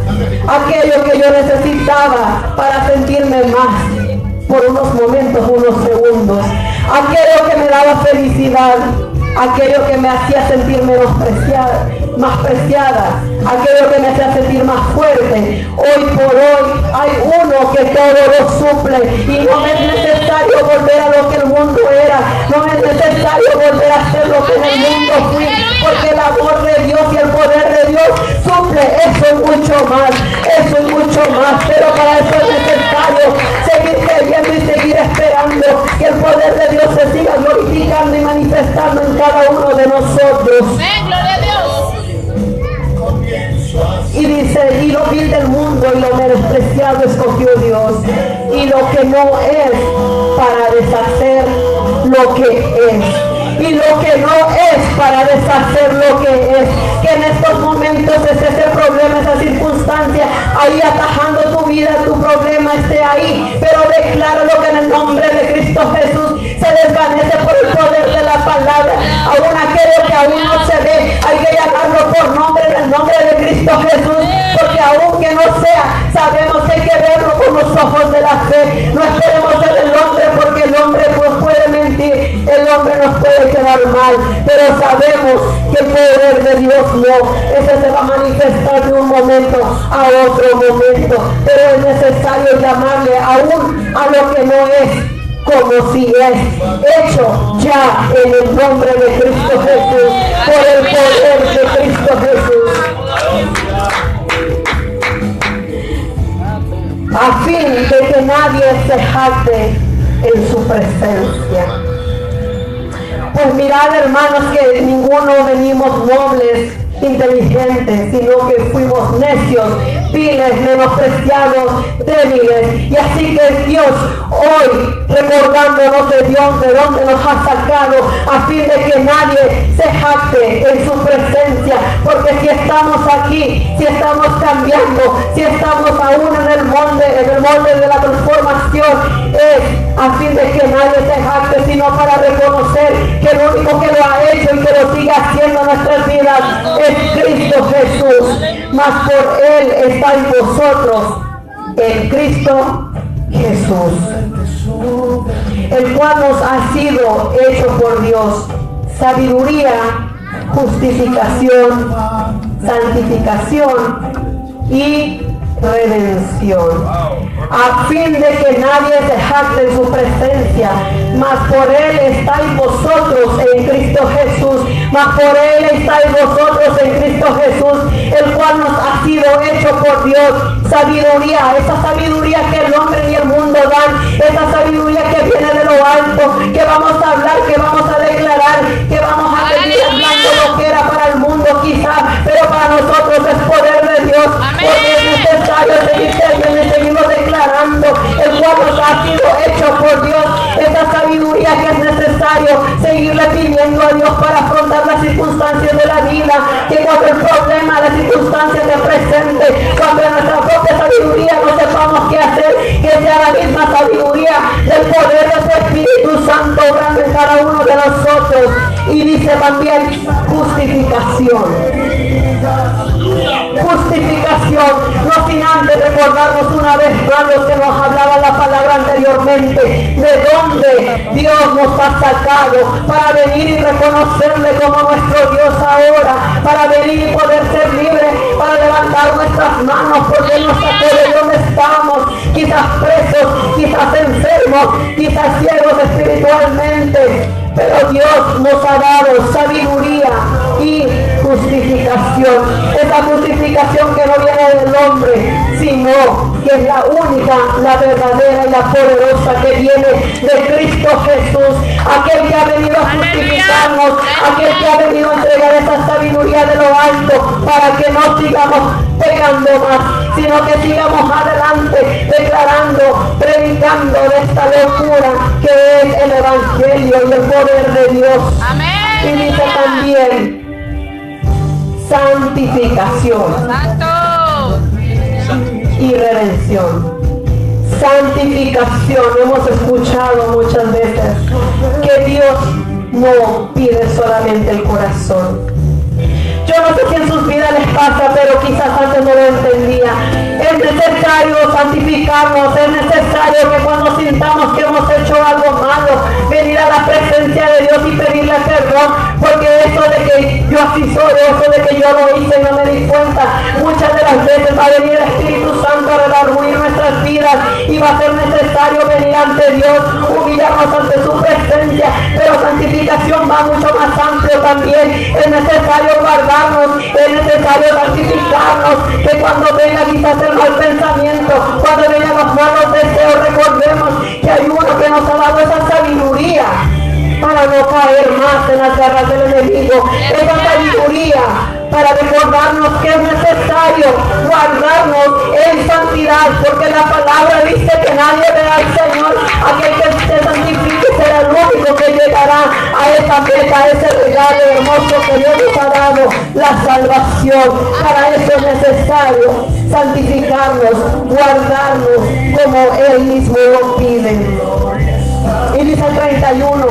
aquello que yo necesitaba para sentirme más por unos momentos, unos segundos, aquello que me daba felicidad, aquello que me hacía sentir más preciada, aquello que me hacía sentir más fuerte. Hoy por hoy hay uno que todo lo suple, y no es necesario volver a lo que el mundo era, no es necesario volver a ser lo que en el mundo fui, porque el amor de Dios y el poder de Dios suple eso y mucho más, pero para eso es necesario seguir creyendo y seguir esperando que el poder de Dios se siga glorificando y manifestando en cada uno de nosotros. Gloria a Dios. Y dice, y lo vil del mundo y lo menospreciado escogió Dios, y lo que no es, para deshacer lo que es, y lo que no es, para deshacer lo que es. Que en estos momentos es ese problema, esa circunstancia ahí atajando tu vida, tu problema esté ahí, pero decláralo que en el nombre de Cristo Jesús se desvanece por el poder de la palabra. Aún aquello que aún no se ve, hay que llamarlo por nombre, en el nombre de Cristo Jesús, porque aunque no sea, sabemos que hay que verlo con los ojos de la fe. No esperemos en el hombre, porque el hombre nos puede mentir, el hombre nos puede quedar mal, pero sabemos que el poder de Dios no, ese se va a manifestar de un momento a otro momento, pero es necesario llamarle aún a lo que no es como si es hecho ya en el nombre de Cristo Jesús, por el poder de Cristo Jesús, a fin de que nadie se jacte en su presencia. Pues mirad, hermanos, que ninguno venimos nobles, inteligentes, sino que fuimos necios, viles, menospreciados, débiles. Y así que Dios hoy, recordándonos de Dios, de donde nos ha sacado, a fin de que nadie se jacte en su presencia, porque si estamos aquí, si estamos cambiando, si estamos aún en el molde de la transformación, es a fin de que nadie se jacte, sino para reconocer que el único que lo ha hecho y que lo sigue haciendo en nuestras vidas es Cristo Jesús. Mas por Él estáis vosotros en Cristo Jesús, el cual nos ha sido hecho por Dios sabiduría, justificación, santificación y redención, a fin de que nadie se jacte en su presencia. Mas por Él estáis vosotros en Cristo Jesús, mas por Él estáis vosotros en Cristo Jesús, el cual nos ha sido hecho por Dios sabiduría, esa sabiduría que el hombre y el mundo dan, esa sabiduría que viene de lo alto, que vamos a hablar, que vamos a declarar, que vamos a seguir hablando lo que era para el mundo quizás, pero para nosotros es poder de Dios, porque es necesario seguir creyendo y seguimos declarando, el cual nos ha sido hecho por Dios, esa sabiduría que es necesario seguirle pidiendo a Dios para afrontar las circunstancias de la vida, que cuando el problema, la circunstancia se presente, cuando en nuestra propia sabiduría no sepamos qué hacer, que sea la misma sabiduría del poder de su Espíritu Santo obrando en cada uno de nosotros. Y dice también justificación. Justificación, no sin antes recordarnos una vez más lo que nos hablaba la palabra anteriormente, de dónde Dios nos ha sacado, para venir y reconocerle como nuestro Dios ahora, para venir y poder ser libres, para levantar nuestras manos, porque Él nos sacó de donde estamos, quizás presos, quizás enfermos, quizás ciegos espiritualmente, pero Dios nos ha dado sabiduría y justificación. Esa justificación que no viene del hombre, sino que es la única, la verdadera y la poderosa que viene de Cristo Jesús, aquel que ha venido a justificarnos, aquel que ha venido a entregar esa sabiduría de lo alto para que no sigamos pecando más, sino que sigamos adelante declarando, predicando de esta locura que es el Evangelio y el poder de Dios. Amén. Y dice también santificación Santo. y redención. Santificación, hemos escuchado muchas veces que Dios no pide solamente el corazón. Yo no sé si en sus vidas les pasa, pero quizás antes no lo entendía. Es necesario santificarnos, es necesario que cuando sintamos que hemos hecho algo malo, venir a la presencia de Dios y pedirle perdón, porque eso de que yo así soy, eso de que yo lo hice y no me di cuenta, muchas de las veces va a venir el Espíritu Santo a redarguir nuestras vidas y va a ser necesario venir ante Dios, humillarnos ante su presencia, pero santificación va mucho más amplio también. Es necesario guardarnos, es necesario santificarnos, que cuando venga quizás el mal pensamiento, cuando vengan los malos deseos, recordemos que hay uno que nos ha dado esa sabiduría para no caer más en las garras del enemigo, esa sabiduría para recordarnos que es necesario guardarnos en santidad, porque la palabra dice que nadie verá al Señor, aquel que se santifique será el único que llegará a esa meta, a ese regalo hermoso que Dios nos ha dado, la salvación. Para eso es necesario santificarnos, guardarnos como Él mismo lo pide. Y dice el 31,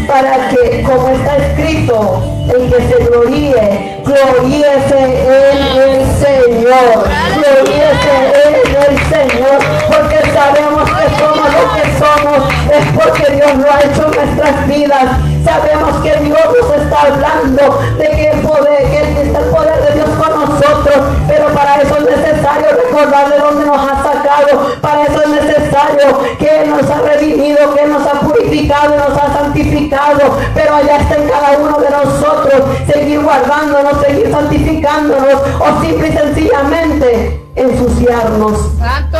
para que, como está escrito, el que se gloríe, gloríese en el Señor, gloríese en el Señor, porque sabemos que somos lo que somos, es porque Dios lo ha hecho en nuestras vidas. Sabemos que Dios nos está hablando de que el poder, que está el poder de Dios con nosotros, pero para eso es necesario recordar de dónde nos ha sacado, para eso es necesario que Él nos ha redimido, que Él nos ha purificado, nos ha santificado, pero allá está en cada uno de nosotros seguir guardándonos, seguir santificándonos o simple y sencillamente ensuciarnos. Santo.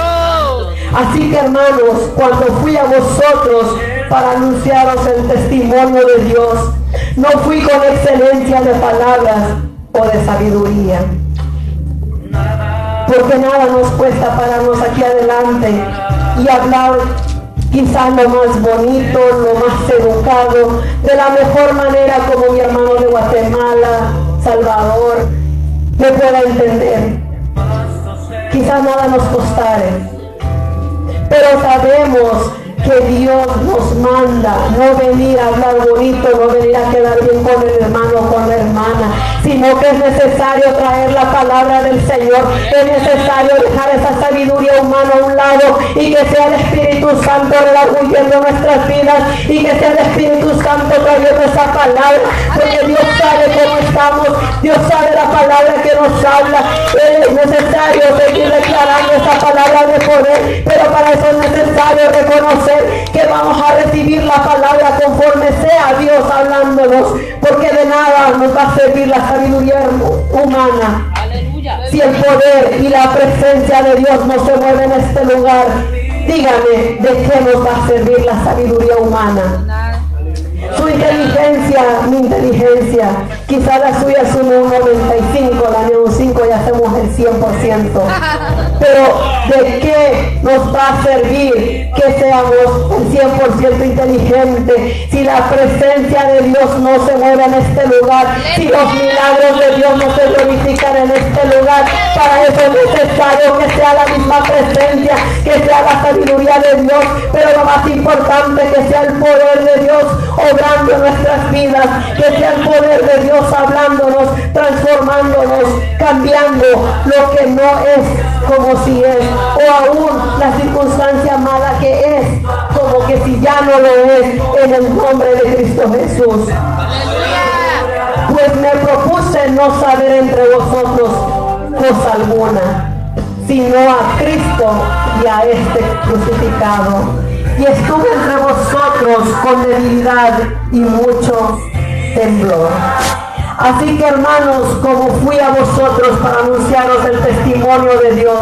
Así que hermanos, cuando fui a vosotros para anunciaros el testimonio de Dios, no fui con excelencia de palabras o de sabiduría, porque nada nos cuesta pararnos aquí adelante y hablar quizás lo más bonito, lo más educado, de la mejor manera como mi hermano de Guatemala, Salvador, me pueda entender. Quizás nada nos costare, pero sabemos que Dios nos manda no venir a hablar bonito, no venir a quedar bien con el hermano o con la hermana, sino que es necesario traer la palabra del Señor, es necesario dejar esa sabiduría humana a un lado y que sea el Espíritu Santo redarguyendo nuestras vidas y que sea el Espíritu Santo trayendo esa palabra, porque Dios sabe cómo estamos, Dios sabe la palabra que nos habla. Es necesario seguir declarando esa palabra de poder, pero para eso es necesario reconocer que vamos a recibir la palabra conforme sea Dios hablándonos, porque de nada nos va a servir la sabiduría humana. Aleluya. Si el poder y la presencia de Dios no se mueve en este lugar, dígame, ¿de qué nos va a servir la sabiduría humana? Su inteligencia, mi inteligencia, quizá la suya es un 95, la mía un 5 y hacemos el 100%. pero ¿de qué nos va a servir que seamos el 100% inteligentes si la presencia de Dios no se mueve en este lugar, si los milagros de Dios no se glorifican en este lugar? Para eso es necesario que sea la misma presencia, que sea la sabiduría de Dios, pero lo más importante, que sea el poder de Dios obrando en nuestras vidas, que sea el poder de Dios hablándonos, transformándonos, cambiando lo que no es como si es, o aún la circunstancia mala que es como que si ya no lo es, en el nombre de Cristo Jesús. Pues me propuse no saber entre vosotros cosa alguna, sino a Cristo y a este crucificado. Y estuve entre vosotros con debilidad y mucho temblor. Así que, hermanos, como fui a vosotros para anunciaros el testimonio de Dios,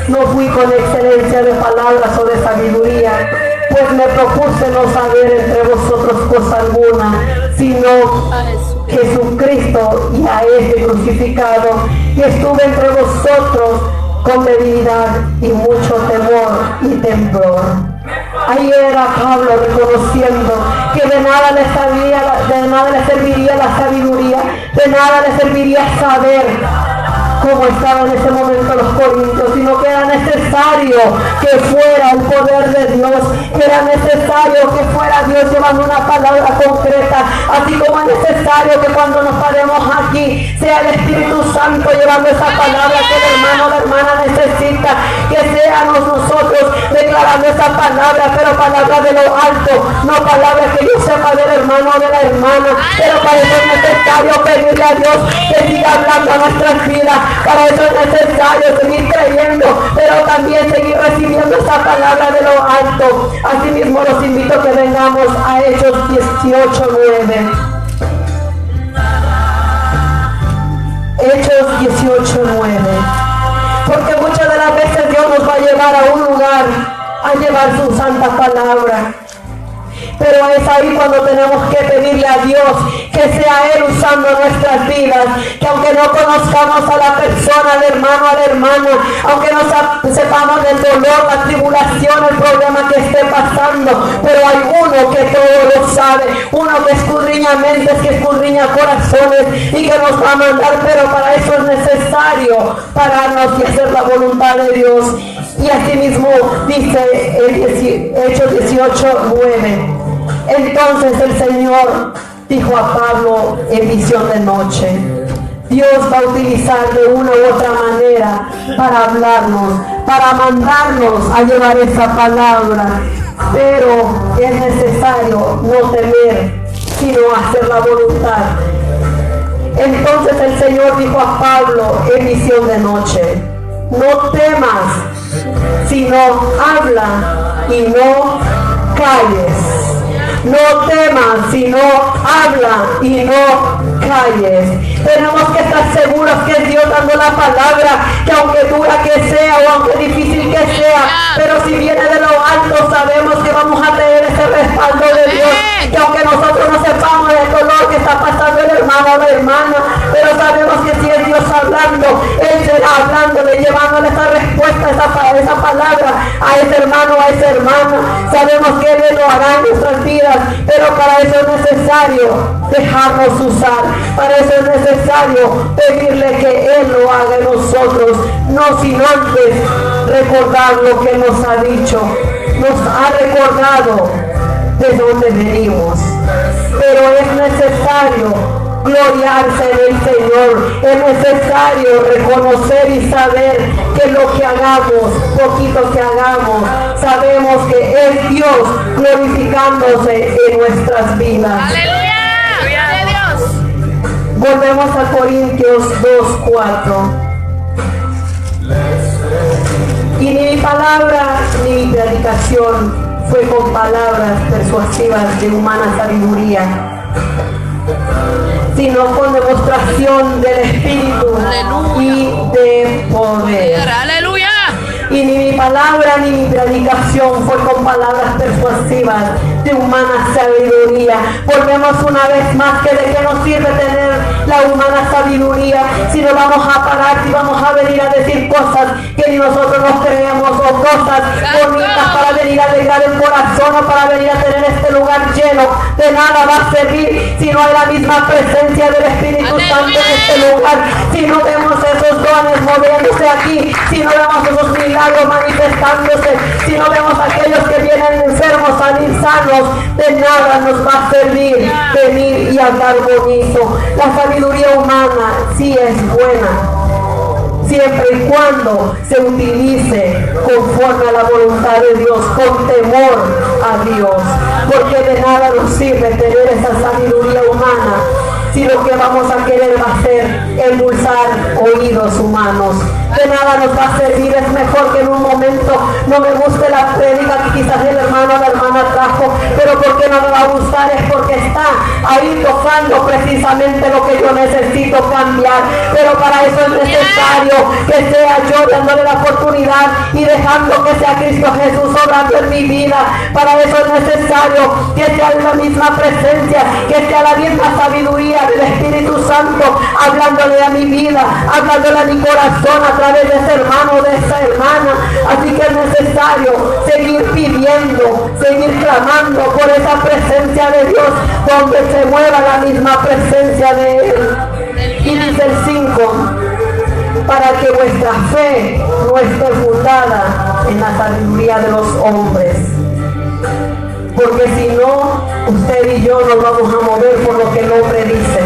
no fui con excelencia de palabras o de sabiduría, pues me propuse no saber entre vosotros cosa alguna, sino Jesucristo y a este crucificado. Y estuve entre vosotros con debilidad y mucho temor y temblor. Ahí era Pablo reconociendo que de nada le serviría la sabiduría, de nada le serviría saber cómo estaban en ese momento los corintios, sino que era necesario que fuera el poder de Dios, era necesario que fuera Dios llevando una palabra concreta, así como es necesario que cuando nos paremos aquí sea el Espíritu Santo llevando esa palabra que el hermano o la hermana necesita, que seamos nosotros declarando esa palabra, pero palabra de lo alto, no palabra que yo sepa del hermano o de la hermana, pero para eso es necesario pedirle a Dios que siga hablando a nuestras vidas. Para eso es necesario seguir creyendo, pero también seguir recibiendo esa palabra de lo alto. Asimismo los invito a que vengamos a Hechos 18:9. Hechos 18:9. Porque muchas de las veces Dios nos va a llevar a un lugar a llevar su santa palabra. Pero es ahí cuando tenemos que pedirle a Dios que sea Él usando nuestras vidas, que aunque no conozcamos a la persona, al hermano, a la hermana, aunque no sepamos del dolor, la tribulación, el problema que esté pasando, pero hay uno que todo lo sabe, uno que escudriña mentes, que escudriña corazones y que nos va a mandar, pero para eso es necesario pararnos y hacer la voluntad de Dios. Y así mismo dice el Hechos 18:9. Entonces el Señor dijo a Pablo en visión de noche: Dios va a utilizar de una u otra manera para hablarnos, para mandarnos a llevar esa palabra, pero es necesario no temer, sino hacer la voluntad. Entonces el Señor dijo a Pablo en visión de noche: no temas, sino habla y no calles. No temas, sino habla y no calles. Tenemos que estar seguros que es Dios dando la palabra, que aunque dura que sea o aunque difícil que sea, pero si viene de lo alto, sabemos que vamos a tener ese respaldo de Dios, que aunque nosotros no sepamos el dolor que está pasando el hermano o la hermana, pero sabemos que si es Dios hablando, Él será hablándole, llevándole esa respuesta, esa palabra a ese hermano o a esa hermana. Sabemos que Él lo hará en nuestras vidas, pero para eso es necesario dejarnos usar, para eso es necesario pedirle que Él lo haga en nosotros, no sin antes recordar lo que nos ha dicho, nos ha recordado de dónde venimos, pero es necesario gloriarse en el Señor, es necesario reconocer y saber que lo que hagamos, poquito que hagamos, sabemos que es Dios glorificándose en nuestras vidas. ¡Aleluya! ¡Gloria a Dios! Volvemos a Corintios 2:4. Y ni mi palabra ni mi predicación fue con palabras persuasivas de humana sabiduría, sino con demostración del Espíritu y de poder. ¡Aleluya! Y ni mi palabra ni mi predicación fue con palabras persuasivas de humana sabiduría. Volvemos una vez más que de qué nos sirve tener la humana sabiduría si no vamos a parar, si vamos a venir a decir cosas que ni nosotros nos creemos o cosas bonitas para venir a alegrar el corazón o para venir a tener este lugar lleno. De nada va a servir si no hay la misma presencia del Espíritu Santo en este lugar, si no vemos esos dones moviéndose aquí, si no vemos esos milagros manifestándose, si no vemos a aquellos que vienen enfermos salir sanos. De nada nos va a servir venir y hablar bonito. La sabiduría humana sí es buena, siempre y cuando se utilice conforme a la voluntad de Dios, con temor a Dios, porque de nada nos sirve tener esa sabiduría humana si lo que vamos a querer va a ser endulzar oídos humanos. De nada nos va a servir. Es mejor que en un momento no me guste la prédica que quizás el hermano o la hermana trajo, pero porque no me va a gustar es porque está ahí tocando precisamente lo que yo necesito cambiar. Pero para eso es necesario que sea yo dándole la oportunidad y dejando que sea Cristo Jesús obrando en mi vida. Para eso es necesario que sea la misma presencia, que sea la misma sabiduría del Espíritu Santo hablándole a mi vida, hablándole a mi corazón a través de ese hermano o de esa hermana. Así que es necesario seguir pidiendo, seguir clamando por esa presencia de Dios, donde se mueva la misma presencia de Él. Y dice el 5, para que vuestra fe no esté fundada en la sabiduría de los hombres. Porque si no, usted y yo nos vamos a mover por lo que el hombre dice.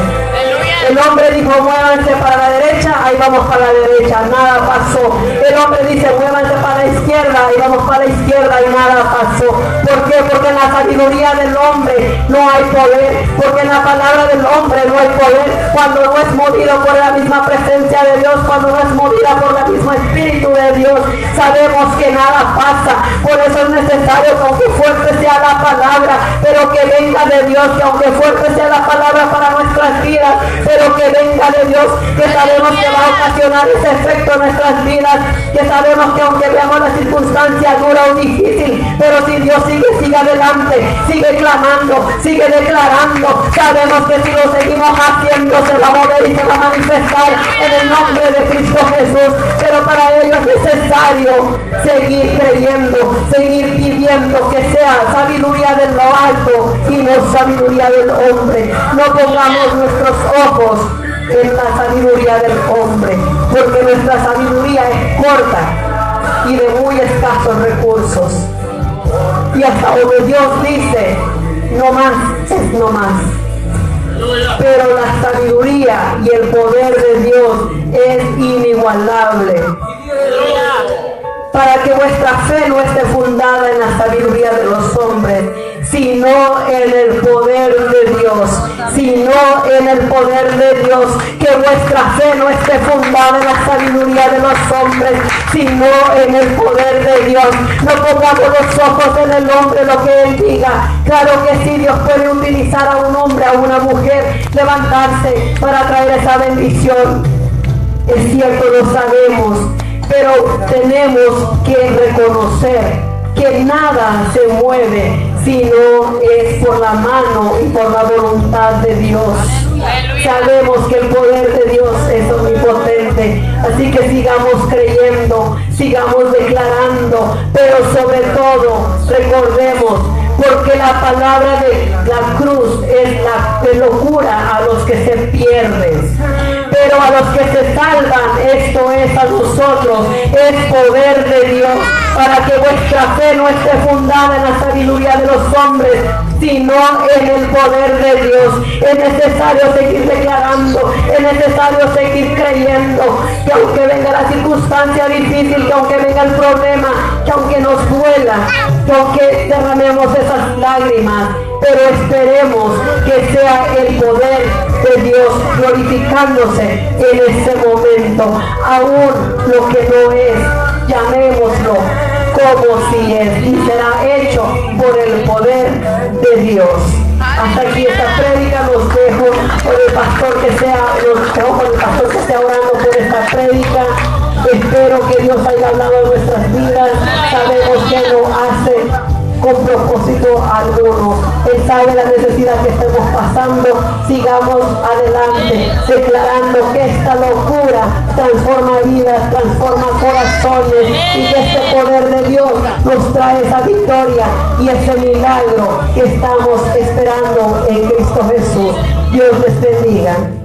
El hombre dijo, muévanse para la derecha, ahí vamos para la derecha, nada pasó. El hombre dice, muévanse para la izquierda, ahí vamos para la izquierda y nada pasó. ¿Por qué? Porque en la sabiduría del hombre no hay poder, porque en la palabra del hombre no hay poder. Cuando no es movido por la misma presencia de Dios, cuando no es movida por el mismo Espíritu de Dios, sabemos que nada pasa. Por eso es necesario que aunque fuerte sea la palabra, pero que venga de Dios, que aunque fuerte sea la palabra para nuestras vidas, pero que venga de Dios, que sabemos que va a ocasionar ese efecto en nuestras vidas, que sabemos que aunque veamos la circunstancia dura o difícil, pero si Dios sigue adelante, sigue clamando, sigue declarando, sabemos que si lo seguimos haciendo se va a mover y se va a manifestar en el nombre de Cristo Jesús. Pero para ello es necesario seguir creyendo, seguir pidiendo que sea sabiduría de lo alto y no sabiduría del hombre. No pongamos nuestros ojos en la sabiduría del hombre, porque nuestra sabiduría es corta y de muy escasos recursos. Y hasta donde Dios dice, no más es no más. Pero la sabiduría y el poder de Dios es inigualable. Para que vuestra fe no esté fundada en la sabiduría de los hombres, sino en el poder de Dios, sino en el poder de Dios. Que vuestra fe no esté fundada en la sabiduría de los hombres, sino en el poder de Dios. No pongamos los ojos en el hombre, lo que él diga. Claro que sí, Dios puede utilizar a un hombre, a una mujer, levantarse para traer esa bendición. Es cierto, lo sabemos, pero tenemos que reconocer que nada se mueve si no es por la mano y por la voluntad de Dios. Sabemos que el poder de Dios es omnipotente, así que sigamos creyendo, sigamos declarando, pero sobre todo recordemos, porque la palabra de la cruz es la locura a los que se pierden, pero a los que se salvan, esto es a nosotros, es poder de Dios. Para que vuestra fe no esté fundada en la sabiduría de los hombres, sino en el poder de Dios. Es necesario seguir declarando, es necesario seguir creyendo, que aunque venga la circunstancia difícil, que aunque venga el problema, que aunque nos duela, que aunque derramemos esas lágrimas, pero esperemos que sea el poder de Dios glorificándose en ese momento. Aún lo que no es, llamémoslo como si es, y será hecho por el poder de Dios. Hasta aquí esta prédica, los dejo con el pastor que sea orando por esta prédica. Espero que Dios haya hablado de nuestras vidas. Sabemos que lo hace. con propósito alguno. Él sabe la necesidad que estamos pasando. Sigamos adelante, declarando que esta locura transforma vidas, transforma corazones, y que este poder de Dios nos trae esa victoria y ese milagro que estamos esperando en Cristo Jesús. Dios les bendiga.